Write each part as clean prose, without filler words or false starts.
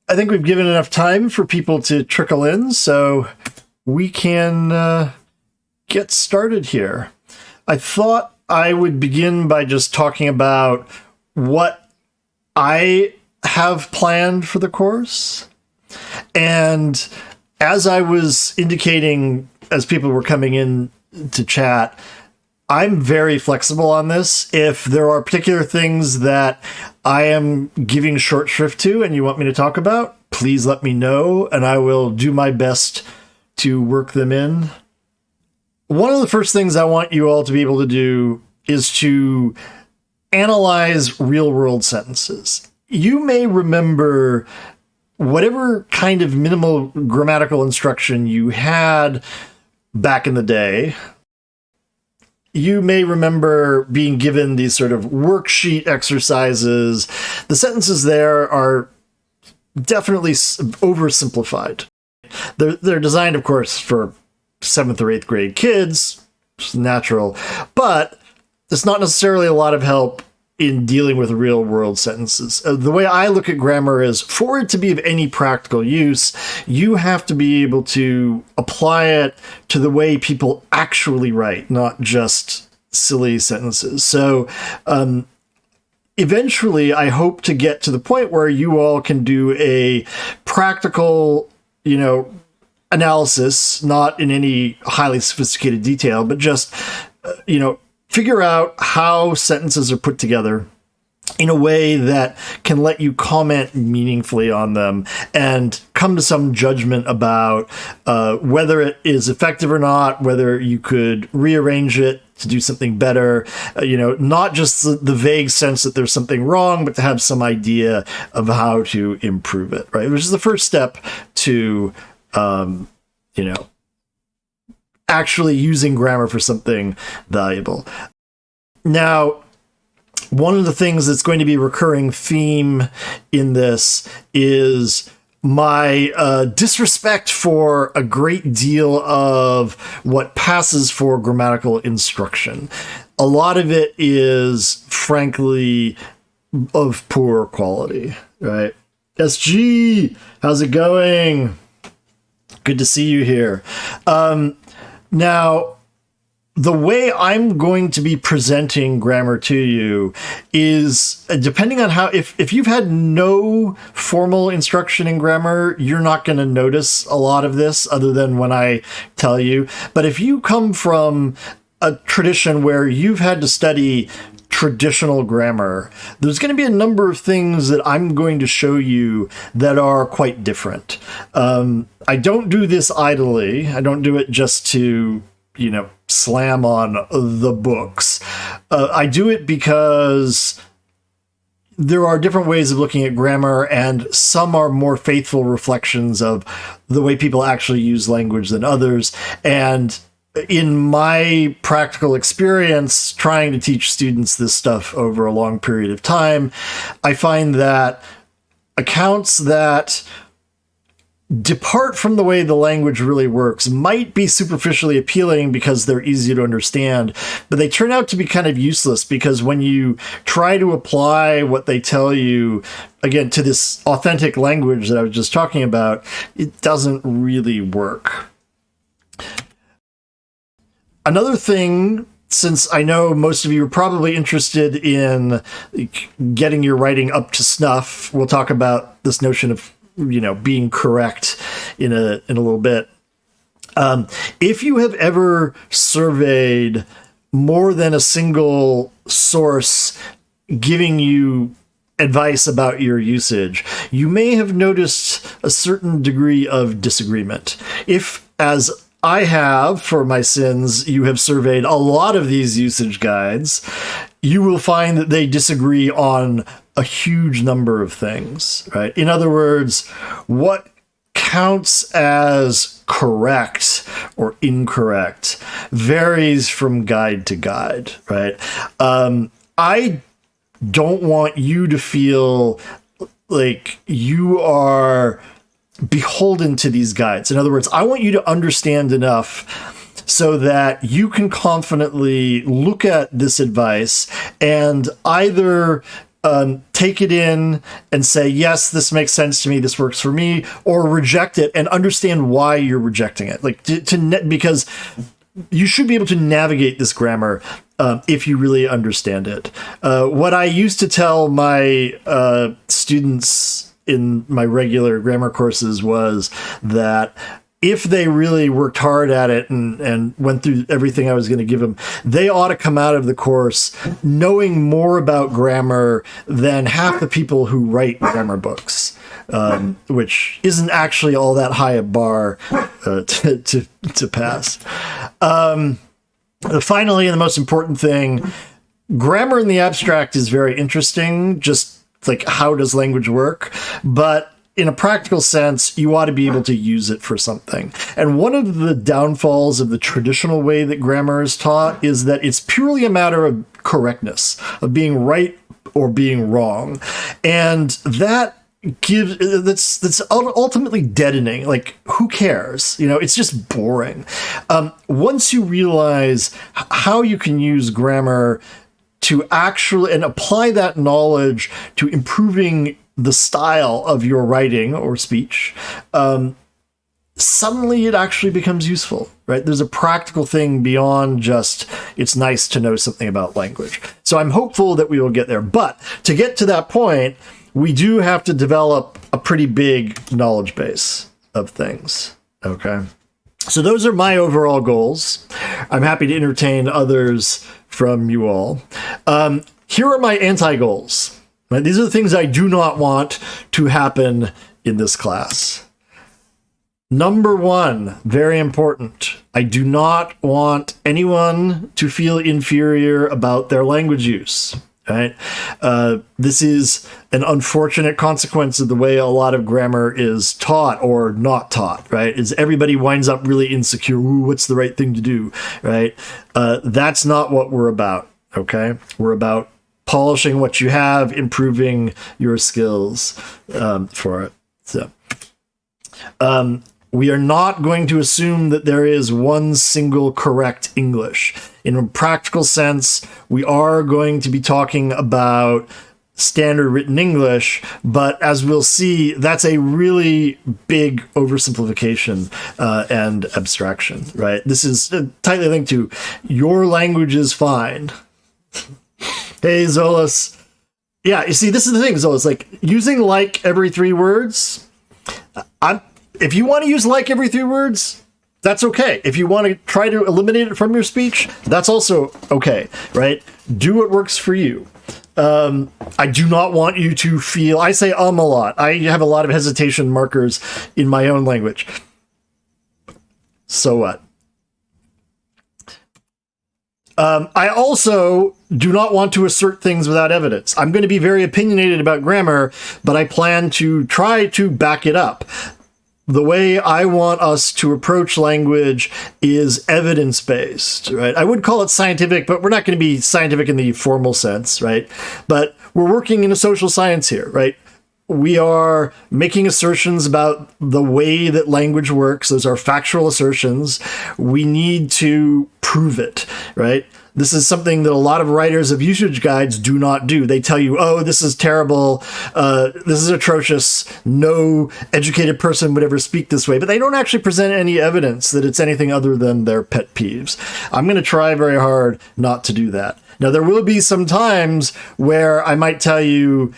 I think we've given enough time for people to trickle in, so we can get started here. I thought I would begin by just talking about what I have planned for the course. And as I was indicating, as people were coming in to chat, I'm very flexible on this. If there are particular things that I am giving short shrift to and you want me to talk about, please let me know, and I will do my best to work them in. One of the first things I want you all to be able to do is to analyze real-world sentences. You may remember whatever kind of minimal grammatical instruction you had back in the day. You may remember being given these sort of worksheet exercises. The sentences there are definitely oversimplified. They're designed, of course, for 7th or 8th grade kids, which is natural, but it's not necessarily a lot of help in dealing with real world sentences. The way I look at grammar is, for it to be of any practical use, you have to be able to apply it to the way people actually write, not just silly sentences. So eventually I hope to get to the point where you all can do a practical, analysis, not in any highly sophisticated detail, but just, figure out how sentences are put together in a way that can let you comment meaningfully on them and come to some judgment about whether it is effective or not, whether you could rearrange it to do something better, not just the vague sense that there's something wrong, but to have some idea of how to improve it, right? Which is the first step to, actually using grammar for something valuable. Now, one of the things that's going to be a recurring theme in this is my disrespect for a great deal of what passes for grammatical instruction. A lot of it is, frankly, of poor quality, right? SG, how's it going? Good to see you here. Now, the way I'm going to be presenting grammar to you is, depending on how, if you've had no formal instruction in grammar, you're not going to notice a lot of this other than when I tell you. But if you come from a tradition where you've had to study traditional grammar, there's going to be a number of things that I'm going to show you that are quite different. I don't do this idly. I don't do it just to, slam on the books. I do it because there are different ways of looking at grammar, and some are more faithful reflections of the way people actually use language than others. And in my practical experience trying to teach students this stuff over a long period of time, I find that accounts that depart from the way the language really works might be superficially appealing because they're easy to understand, but they turn out to be kind of useless because when you try to apply what they tell you, again, to this authentic language that I was just talking about, it doesn't really work. Another thing, since I know most of you are probably interested in getting your writing up to snuff, we'll talk about this notion of, being correct in a little bit. If you have ever surveyed more than a single source giving you advice about your usage, you may have noticed a certain degree of disagreement. If, as I have, for my sins, you have surveyed a lot of these usage guides, you will find that they disagree on a huge number of things, right? In other words, what counts as correct or incorrect varies from guide to guide, right? I don't want you to feel like you are beholden to these guides. In other words, I want you to understand enough so that you can confidently look at this advice and either take it in and say, yes, this makes sense to me, this works for me, or reject it and understand why you're rejecting it. Like because you should be able to navigate this grammar if you really understand it. What I used to tell my students in my regular grammar courses was that if they really worked hard at it and went through everything I was going to give them, they ought to come out of the course knowing more about grammar than half the people who write grammar books, which isn't actually all that high a bar to pass. Finally, and the most important thing, grammar in the abstract is very interesting, just like how does language work? But in a practical sense, you ought to be able to use it for something. And one of the downfalls of the traditional way that grammar is taught is that it's purely a matter of correctness, of being right or being wrong. And that's ultimately deadening. Like, who cares? It's just boring. Once you realize how you can use grammar to actually and apply that knowledge to improving the style of your writing or speech, suddenly it actually becomes useful, right? There's a practical thing beyond just, it's nice to know something about language. So I'm hopeful that we will get there. But to get to that point, we do have to develop a pretty big knowledge base of things, okay? So those are my overall goals. I'm happy to entertain others from you all. Here are my anti-goals. Right? These are the things I do not want to happen in this class. Number one, very important. I do not want anyone to feel inferior about their language use. Right? This is an unfortunate consequence of the way a lot of grammar is taught or not taught, right? Is everybody winds up really insecure. Ooh, what's the right thing to do, right? That's not what we're about, okay? We're about polishing what you have, improving your skills for it. So, we are not going to assume that there is one single correct English. In a practical sense, we are going to be talking about standard written English, but as we'll see, that's a really big oversimplification and abstraction, right? This is tightly linked to your language is fine. Hey, Zolas. Yeah, you see, this is the thing, Zolas. Like, using like every 3 words, if you want to use like every 3 words, that's okay. If you want to try to eliminate it from your speech, that's also okay, right? Do what works for you. I do not want you to feel... I say a lot. I have a lot of hesitation markers in my own language. So what? I also do not want to assert things without evidence. I'm going to be very opinionated about grammar, but I plan to try to back it up. The way I want us to approach language is evidence-based, right? I would call it scientific, but we're not going to be scientific in the formal sense, right? But we're working in a social science here, right? We are making assertions about the way that language works. Those are factual assertions. We need to prove it, right? This is something that a lot of writers of usage guides do not do. They tell you, oh, this is terrible. This is atrocious. No educated person would ever speak this way. But they don't actually present any evidence that it's anything other than their pet peeves. I'm going to try very hard not to do that. Now, there will be some times where I might tell you,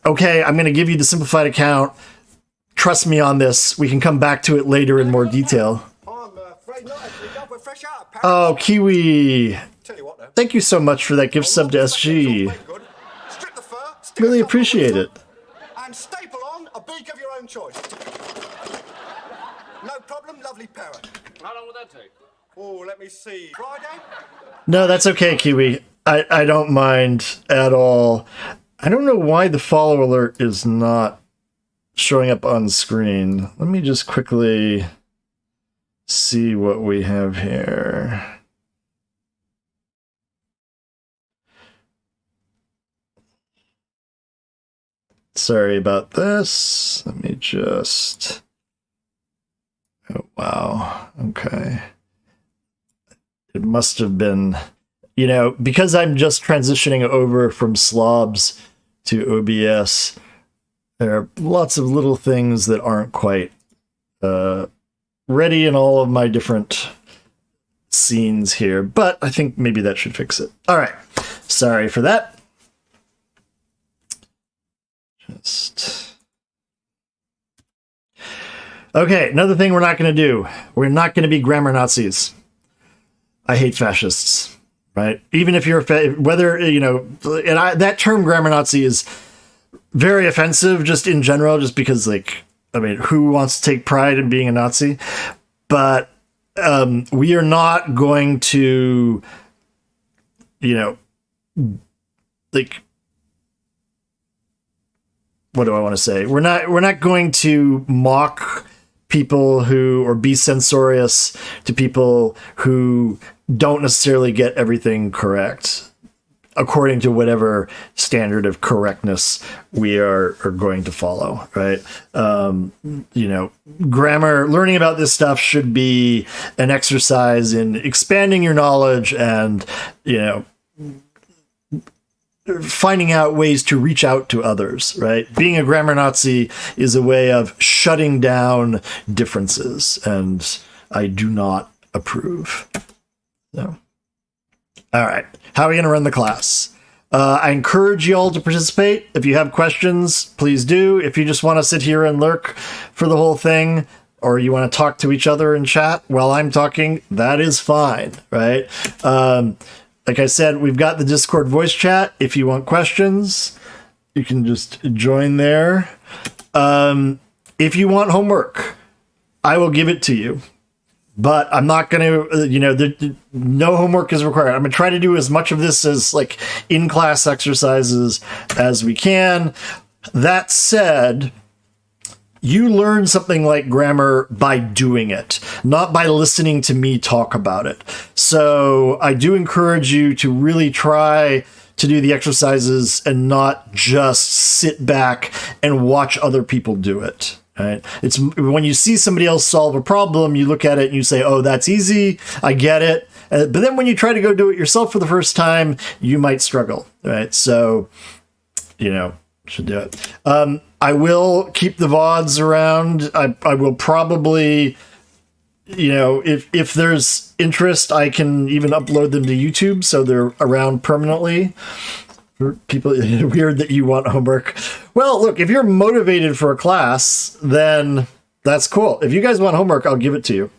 okay, I'm going to give you the simplified account. Trust me on this. We can come back to it later in more detail. Oh, Kiwi. Thank you so much for that gift sub to SG. Really appreciate it. And staple on a beak of your own choice. No problem, lovely parrot. How long will that take? Oh, let me see. Friday? No, that's okay, Kiwi. I don't mind at all. I don't know why the follow alert is not showing up on screen. Let me just quickly see what we have here. Sorry about this. Let me just... Oh, wow. Okay. It must have been... You know, because I'm just transitioning over from slobs to OBS. There are lots of little things that aren't quite ready in all of my different scenes here, but I think maybe that should fix it. All right. Sorry for that. Okay, another thing we're not going to do. We're not going to be grammar Nazis. I hate fascists, right? Even if you're whether, you know, and that term grammar Nazi is very offensive just in general, just because, like, I mean, who wants to take pride in being a Nazi? But we are not going to, you know, like, what do I want to say? We're not going to mock people who, or be censorious to people who don't necessarily get everything correct according to whatever standard of correctness we are going to follow, right? You know, grammar, learning about this stuff should be an exercise in expanding your knowledge and, you know, finding out ways to reach out to others, right? Being a grammar Nazi is a way of shutting down differences, and I do not approve. So, all right. How are we going to run the class? I encourage you all to participate. If you have questions, please do. If you just want to sit here and lurk for the whole thing, or you want to talk to each other in chat while I'm talking, that is fine, right? Like I said, we've got the Discord voice chat. If you want questions, you can just join there. If you want homework, I will give it to you. But I'm not going to, you know, no homework is required. I'm going to try to do as much of this as, like, in-class exercises as we can. That said, you learn something like grammar by doing it, not by listening to me talk about it. So I do encourage you to really try to do the exercises and not just sit back and watch other people do it. Right? It's when you see somebody else solve a problem, you look at it and you say, oh, that's easy. I get it. But then when you try to go do it yourself for the first time, you might struggle. Right? So, you know, should do it. I will keep the VODs around. I will probably, you know, if there's interest, I can even upload them to YouTube so they're around permanently. For people, weird that you want homework. Well, look, if you're motivated for a class, then that's cool. If you guys want homework, I'll give it to you.